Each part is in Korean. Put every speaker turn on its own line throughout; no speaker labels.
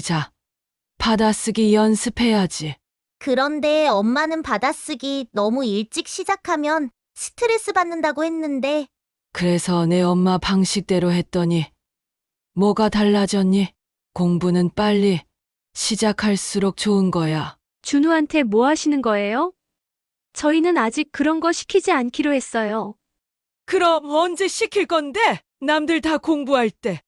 자, 받아쓰기 연습해야지.
그런데 엄마는 받아쓰기 너무 일찍 시작하면 스트레스 받는다고 했는데,
그래서 내 엄마 방식대로 했더니 뭐가 달라졌니? 공부는 빨리 시작할수록 좋은 거야.
준우한테 뭐 하시는 거예요? 저희는 아직 그런 거 시키지 않기로 했어요.
그럼 언제 시킬 건데? 남들 다 공부할 때.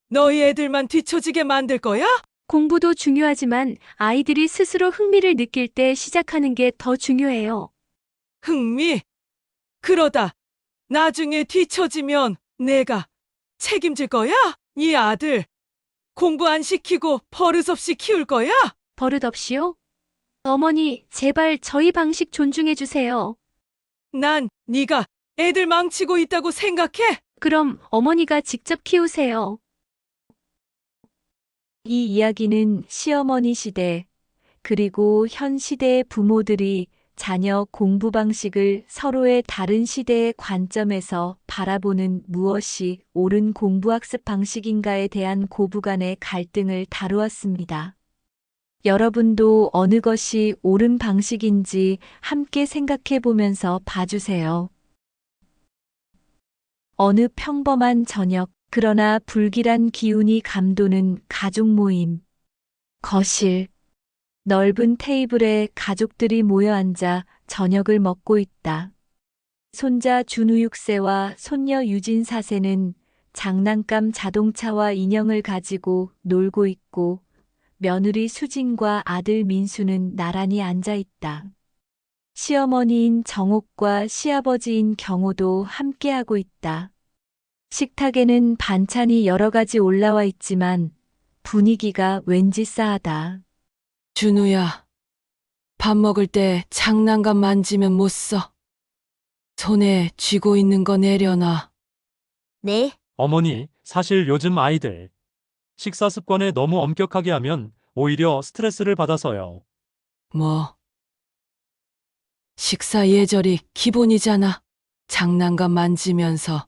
너희 애들만 뒤처지게 만들 거야?
공부도 중요하지만 아이들이 스스로 흥미를 느낄 때 시작하는 게 더 중요해요.
흥미? 그러다 나중에 뒤처지면 내가 책임질 거야? 이 아들 공부 안 시키고 버릇없이 키울 거야?
버릇없이요? 어머니, 제발 저희 방식 존중해 주세요.
난 네가 애들 망치고 있다고 생각해?
그럼 어머니가 직접 키우세요.
이 이야기는 시어머니 시대, 그리고 현 시대의 부모들이 자녀 공부 방식을 서로의 다른 시대의 관점에서 바라보는 무엇이 옳은 공부학습 방식인가에 대한 고부간의 갈등을 다루었습니다. 여러분도 어느 것이 옳은 방식인지 함께 생각해 보면서 봐주세요. 어느 평범한 저녁, 그러나 불길한 기운이 감도는 가족 모임. 거실. 넓은 테이블에 가족들이 모여 앉아 저녁을 먹고 있다. 손자 준우 6세와 손녀 유진 4세는 장난감 자동차와 인형을 가지고 놀고 있고, 며느리 수진과 아들 민수는 나란히 앉아 있다. 시어머니인 정옥과 시아버지인 경호도 함께하고 있다. 식탁에는 반찬이 여러 가지 올라와 있지만 분위기가 왠지 싸하다.
준우야, 밥 먹을 때 장난감 만지면 못 써. 손에 쥐고 있는 거 내려놔.
네,
어머니, 사실 요즘 아이들 식사 습관에 너무 엄격하게 하면 오히려 스트레스를 받아서요.
뭐? 식사 예절이 기본이잖아. 장난감 만지면서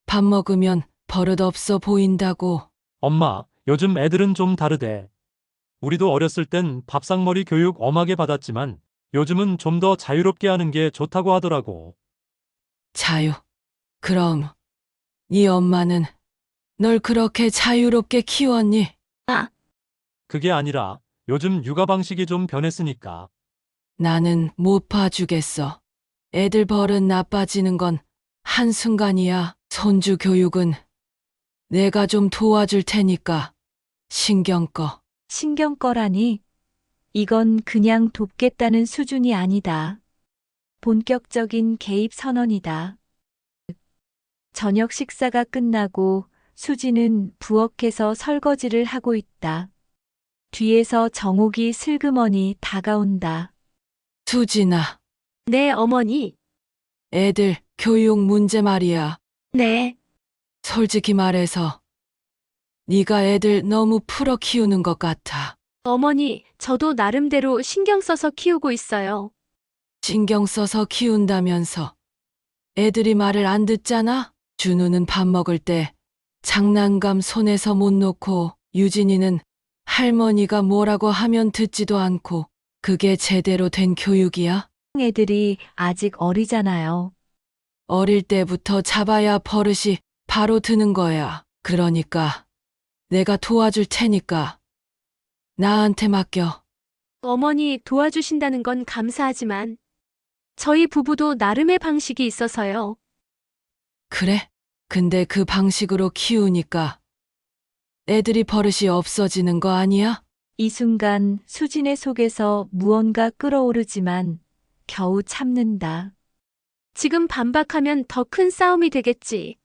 밥 먹으면 버릇없어 보인다고.
엄마, 요즘 애들은 좀 다르대. 우리도 어렸을 땐 밥상머리 교육 엄하게 받았지만 요즘은 좀 더 자유롭게 하는 게 좋다고 하더라고.
자유. 그럼 네 엄마는 널 그렇게 자유롭게 키웠니?
그게 아니라 요즘 육아 방식이 좀 변했으니까.
나는 못 봐주겠어. 애들 버릇 나빠지는 건 한순간이야. 손주 교육은 내가 좀 도와줄 테니까 신경 꺼.
신경 꺼라니? 이건 그냥 돕겠다는 수준이 아니다. 본격적인 개입 선언이다. 저녁 식사가 끝나고 수지는 부엌에서 설거지를 하고 있다. 뒤에서 정옥이 슬그머니 다가온다.
수진아,
네, 어머니.
애들 교육 문제 말이야.
네.
솔직히 말해서 네가 애들 너무 풀어 키우는 것 같아.
어머니, 저도 나름대로 신경 써서 키우고 있어요.
신경 써서 키운다면서 애들이 말을 안 듣잖아? 준우는 밥 먹을 때 장난감 손에서 못 놓고, 유진이는 할머니가 뭐라고 하면 듣지도 않고. 그게 제대로 된 교육이야?
애들이 아직 어리잖아요.
어릴 때부터 잡아야 버릇이 바로 드는 거야. 그러니까 내가 도와줄 테니까 나한테 맡겨.
어머니 도와주신다는 건 감사하지만 저희 부부도 나름의 방식이 있어서요.
그래? 근데 그 방식으로 키우니까 애들이 버릇이 없어지는 거 아니야?
이 순간 수진의 속에서 무언가 끓어오르지만 겨우 참는다.
지금 반박하면 더 큰 싸움이 되겠지.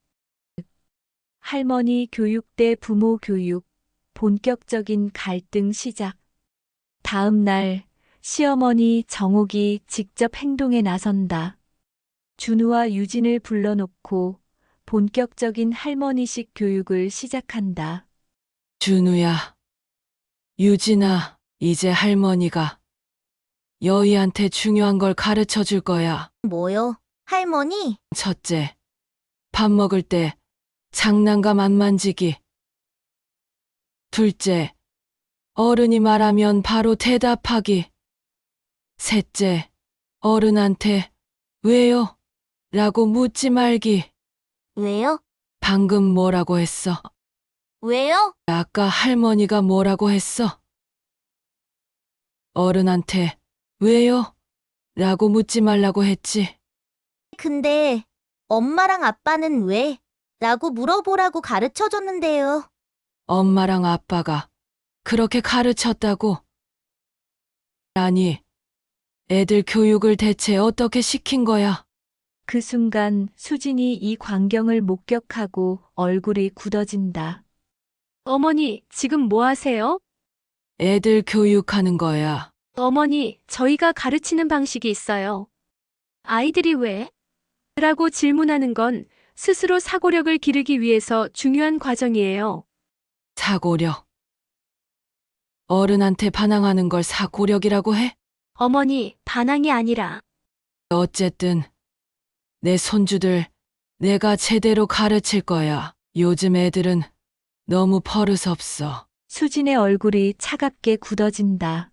할머니 교육 대 부모 교육, 본격적인 갈등 시작. 다음 날 시어머니 정옥이 직접 행동에 나선다. 준우와 유진을 불러놓고 본격적인 할머니식 교육을 시작한다.
준우야, 유진아, 이제 할머니가 여희한테 중요한 걸 가르쳐 줄 거야.
뭐요? 할머니?
첫째, 밥 먹을 때 장난감 안 만지기. 둘째, 어른이 말하면 바로 대답하기. 셋째, 어른한테 왜요? 라고 묻지 말기.
왜요?
방금 뭐라고 했어?
왜요?
아까 할머니가 뭐라고 했어? 어른한테 왜요? 라고 묻지 말라고 했지.
근데 엄마랑 아빠는 왜? 라고 물어보라고 가르쳐 줬는데요.
엄마랑 아빠가 그렇게 가르쳤다고? 아니, 애들 교육을 대체 어떻게 시킨 거야?
그 순간 수진이 이 광경을 목격하고 얼굴이 굳어진다.
어머니, 지금 뭐 하세요?
애들 교육하는 거야.
어머니, 저희가 가르치는 방식이 있어요. 아이들이 왜? 라고 질문하는 건 스스로 사고력을 기르기 위해서 중요한 과정이에요.
사고력. 어른한테 반항하는 걸 사고력이라고 해?
어머니, 반항이 아니라
어쨌든 내 손주들 내가 제대로 가르칠 거야. 요즘 애들은 너무 버릇없어.
수진의 얼굴이 차갑게 굳어진다.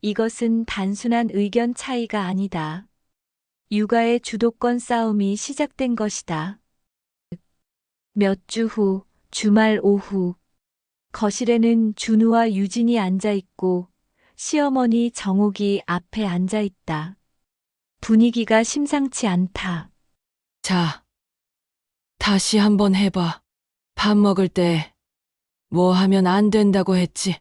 이것은 단순한 의견 차이가 아니다. 육아의 주도권 싸움이 시작된 것이다. 몇 주 후, 주말 오후. 거실에는 준우와 유진이 앉아 있고 시어머니 정옥이 앞에 앉아 있다. 분위기가 심상치 않다.
자, 다시 한번 해봐. 밥 먹을 때 뭐 하면 안 된다고 했지?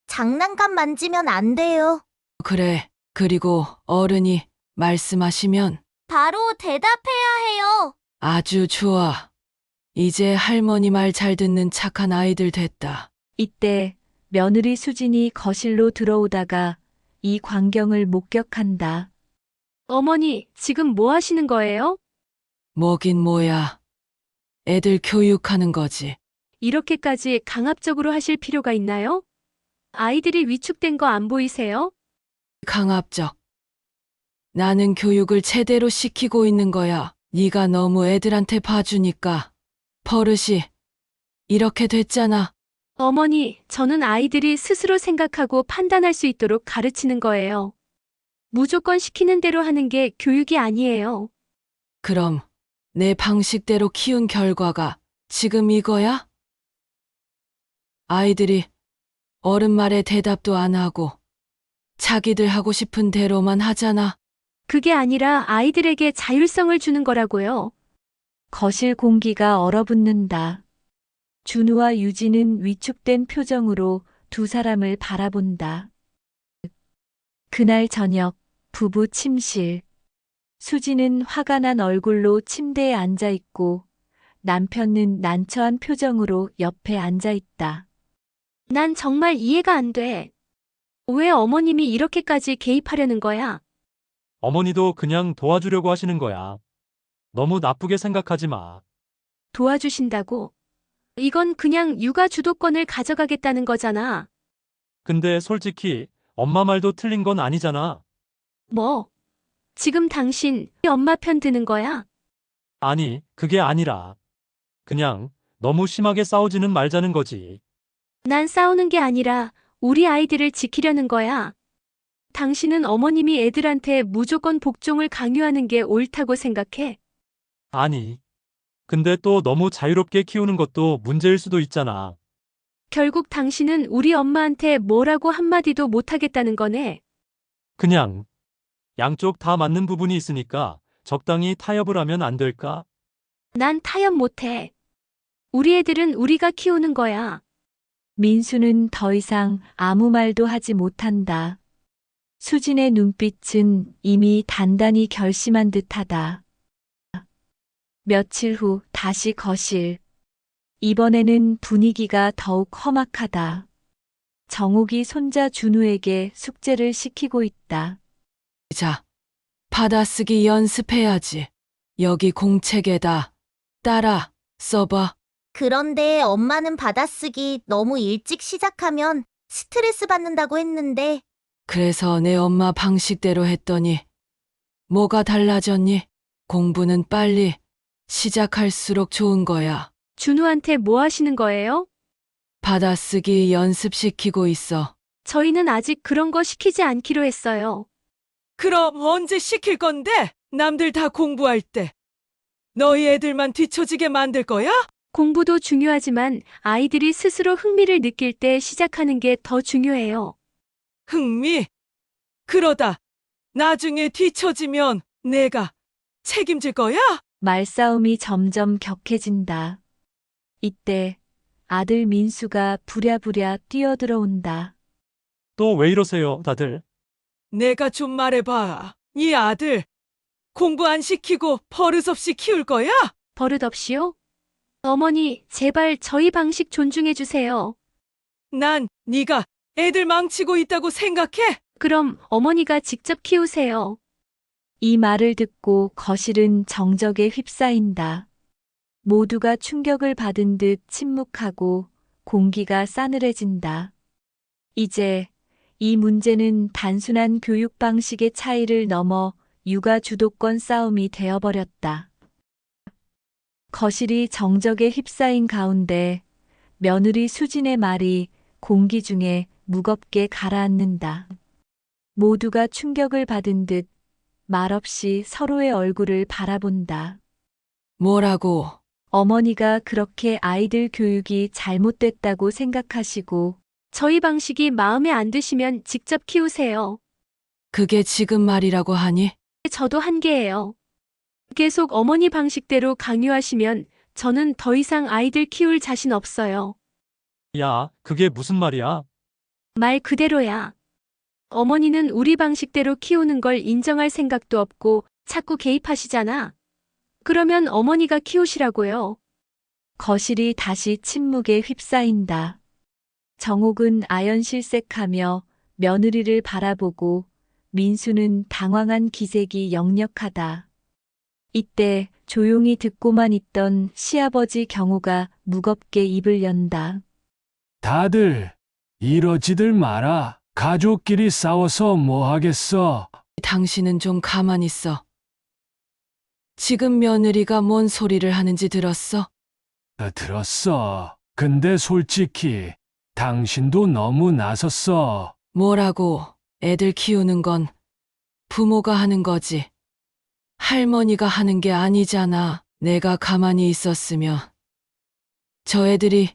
장난감 만지면 안 돼요.
그래. 그리고 어른이 말씀하시면
바로 대답해야 해요.
아주 좋아. 이제 할머니 말 잘 듣는 착한 아이들 됐다.
이때 며느리 수진이 거실로 들어오다가 이 광경을 목격한다.
어머니, 지금 뭐 하시는 거예요?
뭐긴 뭐야. 애들 교육하는 거지.
이렇게까지 강압적으로 하실 필요가 있나요? 아이들이 위축된 거 안 보이세요?
강압적. 나는 교육을 제대로 시키고 있는 거야. 네가 너무 애들한테 봐주니까 버릇이 이렇게 됐잖아.
어머니, 저는 아이들이 스스로 생각하고 판단할 수 있도록 가르치는 거예요. 무조건 시키는 대로 하는 게 교육이 아니에요.
그럼 내 방식대로 키운 결과가 지금 이거야? 아이들이 어른 말에 대답도 안 하고 자기들 하고 싶은 대로만 하잖아.
그게 아니라 아이들에게 자율성을 주는 거라고요.
거실 공기가 얼어붙는다. 준우와 유진은 위축된 표정으로 두 사람을 바라본다. 그날 저녁, 부부 침실. 수진은 화가 난 얼굴로 침대에 앉아 있고 남편은 난처한 표정으로 옆에 앉아 있다.
난 정말 이해가 안 돼. 왜 어머님이 이렇게까지 개입하려는 거야?
어머니도 그냥 도와주려고 하시는 거야. 너무 나쁘게 생각하지 마.
도와주신다고? 이건 그냥 육아 주도권을 가져가겠다는 거잖아.
근데 솔직히 엄마 말도 틀린 건 아니잖아.
뭐? 지금 당신 엄마 편 드는 거야?
아니, 그게 아니라 그냥 너무 심하게 싸우지는 말자는 거지.
난 싸우는 게 아니라 우리 아이들을 지키려는 거야. 당신은 어머님이 애들한테 무조건 복종을 강요하는 게 옳다고 생각해?
아니, 근데 또 너무 자유롭게 키우는 것도 문제일 수도 있잖아.
결국 당신은 우리 엄마한테 뭐라고 한마디도 못하겠다는 거네.
그냥 양쪽 다 맞는 부분이 있으니까 적당히 타협을 하면 안 될까?
난 타협 못해. 우리 애들은 우리가 키우는 거야.
민수는 더 이상 아무 말도 하지 못한다. 수진의 눈빛은 이미 단단히 결심한 듯하다. 며칠 후 다시 거실. 이번에는 분위기가 더욱 험악하다. 정옥이 손자 준우에게 숙제를 시키고 있다.
자, 받아쓰기 연습해야지. 여기 공책에다 따라 써봐.
그런데 엄마는 받아쓰기 너무 일찍 시작하면 스트레스 받는다고 했는데
그래서 내 엄마 방식대로 했더니 뭐가 달라졌니? 공부는 빨리 시작할수록 좋은 거야.
준우한테 뭐 하시는 거예요?
받아쓰기 연습시키고 있어.
저희는 아직 그런 거 시키지 않기로 했어요.
그럼 언제 시킬 건데? 남들 다 공부할 때. 너희 애들만 뒤처지게 만들 거야?
공부도 중요하지만 아이들이 스스로 흥미를 느낄 때 시작하는 게 더 중요해요.
흥미? 그러다 나중에 뒤처지면 내가 책임질 거야?
말싸움이 점점 격해진다. 이때 아들 민수가 부랴부랴 뛰어들어온다.
또 왜 이러세요, 다들?
내가 좀 말해봐. 이 아들 공부 안 시키고 버릇없이 키울 거야?
버릇없이요? 어머니, 제발 저희 방식 존중해 주세요.
난 네가 애들 망치고 있다고 생각해?
그럼 어머니가 직접 키우세요.
이 말을 듣고 거실은 정적에 휩싸인다. 모두가 충격을 받은 듯 침묵하고 공기가 싸늘해진다. 이제 이 문제는 단순한 교육 방식의 차이를 넘어 육아 주도권 싸움이 되어버렸다. 거실이 정적에 휩싸인 가운데 며느리 수진의 말이 공기 중에 무겁게 가라앉는다. 모두가 충격을 받은 듯 말없이 서로의 얼굴을 바라본다.
뭐라고?
어머니가 그렇게 아이들 교육이 잘못됐다고 생각하시고
저희 방식이 마음에 안 드시면 직접 키우세요.
그게 지금 말이라고 하니?
저도 한계예요. 계속 어머니 방식대로 강요하시면 저는 더 이상 아이들 키울 자신 없어요.
야, 그게 무슨 말이야?
말 그대로야. 어머니는 우리 방식대로 키우는 걸 인정할 생각도 없고 자꾸 개입하시잖아. 그러면 어머니가 키우시라고요.
거실이 다시 침묵에 휩싸인다. 정옥은 아연실색하며 며느리를 바라보고 민수는 당황한 기색이 역력하다. 이때 조용히 듣고만 있던 시아버지 경우가 무겁게 입을 연다.
다들 이러지들 마라. 가족끼리 싸워서 뭐 하겠어.
당신은 좀 가만히 있어. 지금 며느리가 뭔 소리를 하는지 들었어?
들었어. 근데 솔직히 당신도 너무 나섰어.
뭐라고? 애들 키우는 건 부모가 하는 거지. 할머니가 하는 게 아니잖아. 내가 가만히 있었으면 저 애들이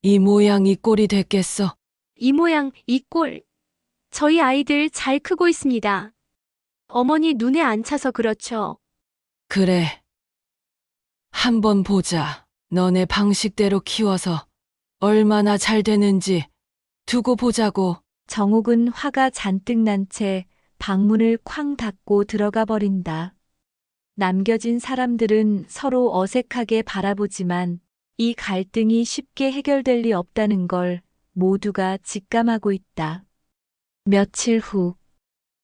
이 모양 이 꼴이 됐겠어.
이 모양, 이 꼴. 저희 아이들 잘 크고 있습니다. 어머니 눈에 안 차서 그렇죠.
그래. 한번 보자. 너네 방식대로 키워서 얼마나 잘 되는지 두고 보자고.
정옥은 화가 잔뜩 난 채 방문을 쾅 닫고 들어가 버린다. 남겨진 사람들은 서로 어색하게 바라보지만 이 갈등이 쉽게 해결될 리 없다는 걸 모두가 직감하고 있다. 며칠 후,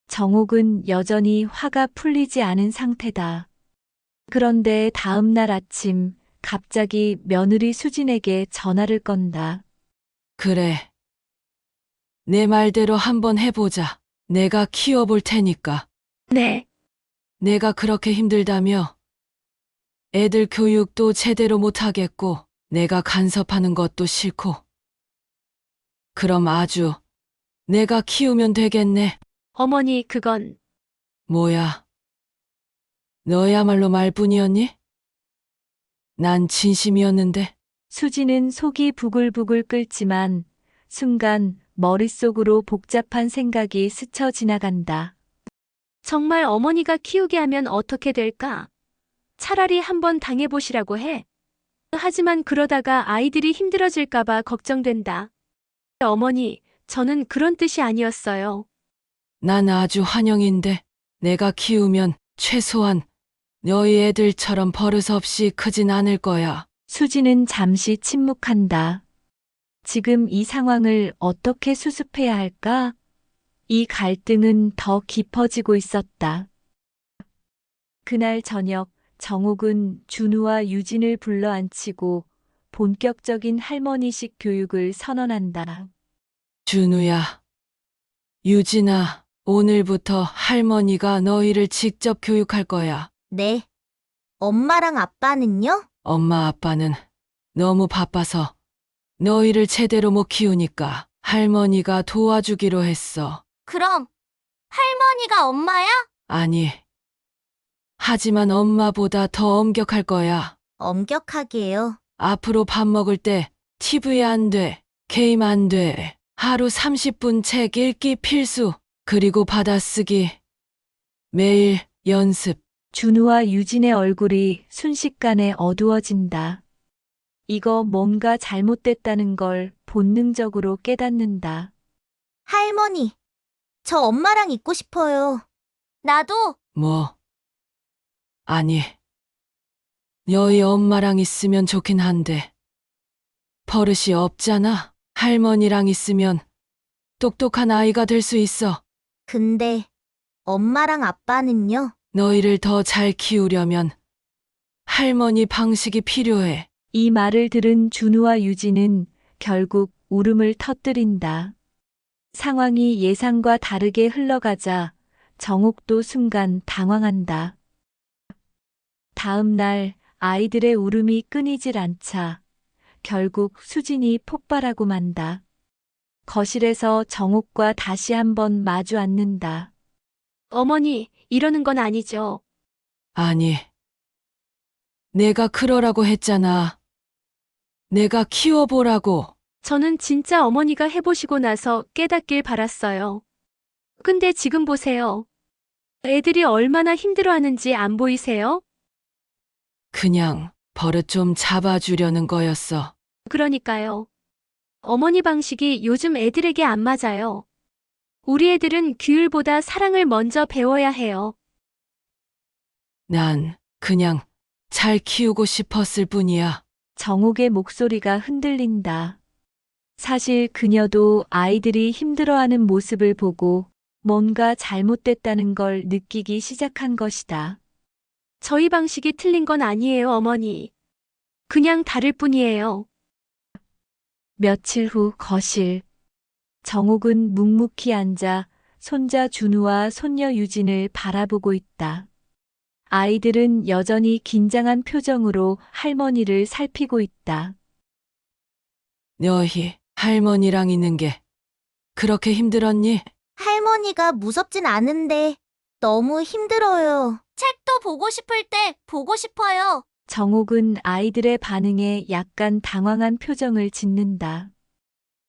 정옥은 여전히 화가 풀리지 않은 상태다. 그런데 다음 날 아침 갑자기 며느리 수진에게 전화를 건다.
그래. 내 말대로 한번 해보자. 내가 키워볼 테니까.
네.
내가 그렇게 힘들다며? 애들 교육도 제대로 못하겠고, 내가 간섭하는 것도 싫고. 그럼 아주 내가 키우면 되겠네.
어머니, 그건
뭐야? 너야말로 말뿐이었니? 난 진심이었는데.
수지는 속이 부글부글 끓지만 순간 머릿속으로 복잡한 생각이 스쳐 지나간다.
정말 어머니가 키우게 하면 어떻게 될까? 차라리 한번 당해보시라고 해. 하지만 그러다가 아이들이 힘들어질까봐 걱정된다. 어머니, 저는 그런 뜻이 아니었어요.
난 아주 환영인데, 내가 키우면 최소한 너희 애들처럼 버릇없이 크진 않을 거야.
수지는 잠시 침묵한다. 지금 이 상황을 어떻게 수습해야 할까? 이 갈등은 더 깊어지고 있었다. 그날 저녁 정옥은 준우와 유진을 불러앉히고 본격적인 할머니식 교육을 선언한다.
준우야, 유진아, 오늘부터 할머니가 너희를 직접 교육할 거야.
네. 엄마랑 아빠는요?
엄마 아빠는 너무 바빠서 너희를 제대로 못 키우니까 할머니가 도와주기로 했어.
그럼 할머니가 엄마야?
아니. 하지만 엄마보다 더 엄격할 거야.
엄격하게요.
앞으로 밥 먹을 때 TV 안 돼. 게임 안 돼. 하루 30분 책 읽기 필수. 그리고 받아쓰기. 매일 연습.
준우와 유진의 얼굴이 순식간에 어두워진다. 이거 뭔가 잘못됐다는 걸 본능적으로 깨닫는다.
할머니, 저 엄마랑 있고 싶어요. 나도.
뭐. 아니. 너희 엄마랑 있으면 좋긴 한데. 버릇이 없잖아. 할머니랑 있으면 똑똑한 아이가 될 수 있어.
근데 엄마랑 아빠는요?
너희를 더 잘 키우려면 할머니 방식이 필요해.
이 말을 들은 준우와 유진은 결국 울음을 터뜨린다. 상황이 예상과 다르게 흘러가자 정옥도 순간 당황한다. 다음 날 아이들의 울음이 끊이질 않자 결국 수진이 폭발하고 만다. 거실에서 정옥과 다시 한번 마주 앉는다.
어머니, 이러는 건 아니죠.
아니. 내가 그러라고 했잖아. 내가 키워보라고.
저는 진짜 어머니가 해보시고 나서 깨닫길 바랐어요. 근데 지금 보세요. 애들이 얼마나 힘들어하는지 안 보이세요?
그냥 버릇 좀 잡아주려는 거였어.
그러니까요. 어머니 방식이 요즘 애들에게 안 맞아요. 우리 애들은 규율보다 사랑을 먼저 배워야 해요.
난 그냥 잘 키우고 싶었을 뿐이야.
정옥의 목소리가 흔들린다. 사실 그녀도 아이들이 힘들어하는 모습을 보고 뭔가 잘못됐다는 걸 느끼기 시작한 것이다.
저희 방식이 틀린 건 아니에요, 어머니. 그냥 다를 뿐이에요.
며칠 후 거실. 정옥은 묵묵히 앉아 손자 준우와 손녀 유진을 바라보고 있다. 아이들은 여전히 긴장한 표정으로 할머니를 살피고 있다.
너희 할머니랑 있는 게 그렇게 힘들었니?
할머니가 무섭진 않은데 너무 힘들어요. 책도 보고 싶을 때 보고 싶어요.
정옥은 아이들의 반응에 약간 당황한 표정을 짓는다.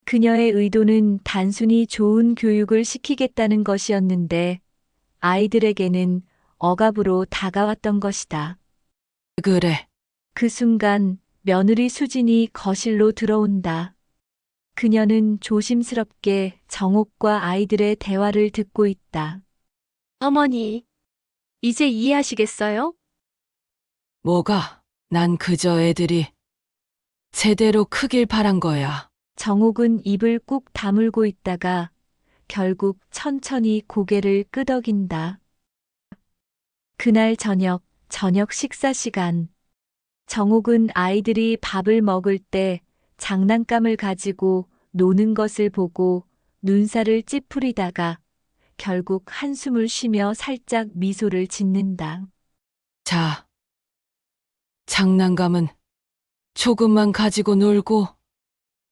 그녀의 의도는 단순히 좋은 교육을 시키겠다는 것이었는데 아이들에게는 억압으로 다가왔던 것이다.
그래.
그 순간 며느리 수진이 거실로 들어온다. 그녀는 조심스럽게 정옥과 아이들의 대화를 듣고 있다.
어머니, 이제 이해하시겠어요?
뭐가? 난 그저 애들이 제대로 크길 바란 거야.
정옥은 입을 꾹 다물고 있다가 결국 천천히 고개를 끄덕인다. 그날 저녁 식사 시간. 정옥은 아이들이 밥을 먹을 때 장난감을 가지고 노는 것을 보고 눈살을 찌푸리다가 결국 한숨을 쉬며 살짝 미소를 짓는다.
자, 장난감은 조금만 가지고 놀고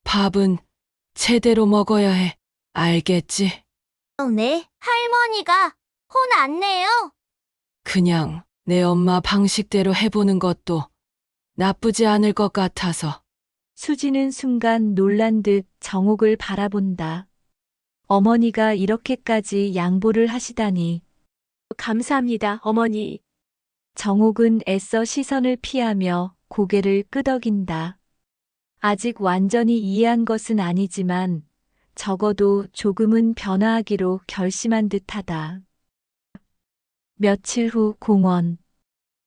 밥은 제대로 먹어야 해. 알겠지?
네, 할머니가 혼 안 내요.
그냥 내 엄마 방식대로 해보는 것도 나쁘지 않을 것 같아서.
수지는 순간 놀란 듯 정옥을 바라본다. 어머니가 이렇게까지 양보를 하시다니.
감사합니다, 어머니.
정옥은 애써 시선을 피하며 고개를 끄덕인다. 아직 완전히 이해한 것은 아니지만 적어도 조금은 변화하기로 결심한 듯하다. 며칠 후 공원.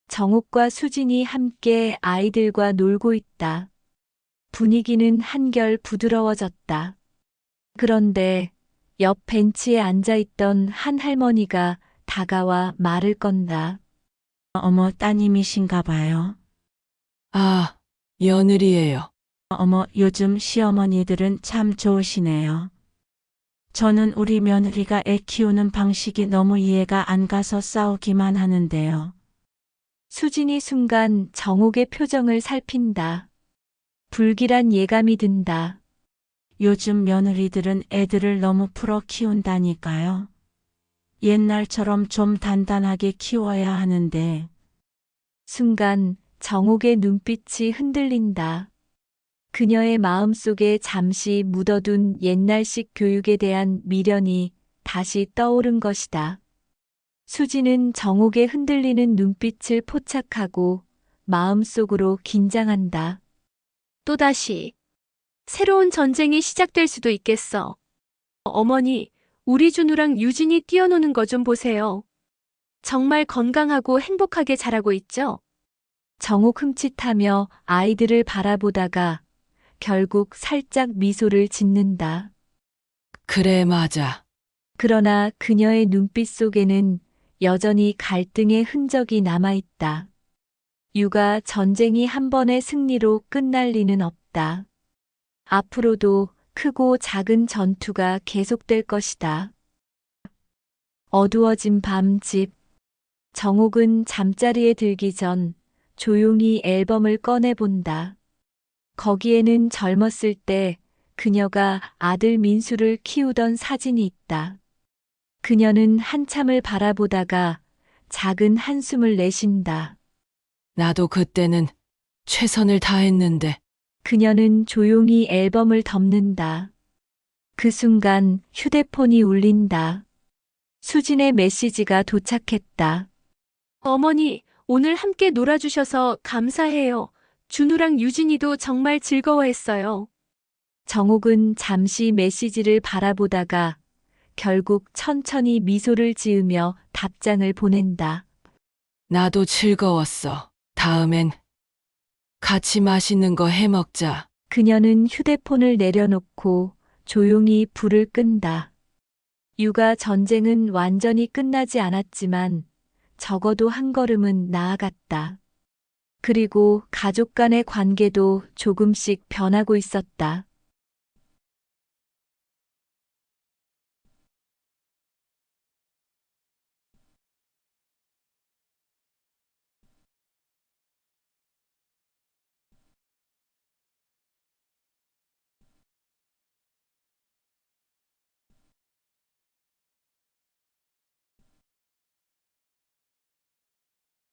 정옥과 수진이 함께 아이들과 놀고 있다. 분위기는 한결 부드러워졌다. 그런데 옆 벤치에 앉아있던 한 할머니가 다가와 말을 건다.
어머, 따님이신가 봐요.
아, 며느리예요.
어머, 요즘 시어머니들은 참 좋으시네요. 저는 우리 며느리가 애 키우는 방식이 너무 이해가 안 가서 싸우기만 하는데요.
수진이 순간 정옥의 표정을 살핀다. 불길한 예감이 든다.
요즘 며느리들은 애들을 너무 풀어 키운다니까요. 옛날처럼 좀 단단하게 키워야 하는데.
순간 정옥의 눈빛이 흔들린다. 그녀의 마음속에 잠시 묻어둔 옛날식 교육에 대한 미련이 다시 떠오른 것이다. 수지는 정옥의 흔들리는 눈빛을 포착하고 마음속으로 긴장한다.
또다시 새로운 전쟁이 시작될 수도 있겠어. 어머니, 우리 준우랑 유진이 뛰어노는 거 좀 보세요. 정말 건강하고 행복하게 자라고 있죠?
정옥 흠칫하며 아이들을 바라보다가 결국 살짝 미소를 짓는다.
그래, 맞아.
그러나 그녀의 눈빛 속에는 여전히 갈등의 흔적이 남아있다. 육아 전쟁이 한 번의 승리로 끝날 리는 없다. 앞으로도 크고 작은 전투가 계속될 것이다. 어두워진 밤 집. 정옥은 잠자리에 들기 전 조용히 앨범을 꺼내본다. 거기에는 젊었을 때 그녀가 아들 민수를 키우던 사진이 있다. 그녀는 한참을 바라보다가 작은 한숨을 내쉰다.
나도 그때는 최선을 다했는데.
그녀는 조용히 앨범을 덮는다. 그 순간 휴대폰이 울린다. 수진의 메시지가 도착했다.
어머니, 오늘 함께 놀아주셔서 감사해요. 준우랑 유진이도 정말 즐거워했어요.
정옥은 잠시 메시지를 바라보다가 결국 천천히 미소를 지으며 답장을 보낸다.
나도 즐거웠어. 다음엔 같이 맛있는 거 해 먹자.
그녀는 휴대폰을 내려놓고 조용히 불을 끈다. 육아 전쟁은 완전히 끝나지 않았지만 적어도 한 걸음은 나아갔다. 그리고 가족 간의 관계도 조금씩 변하고 있었다.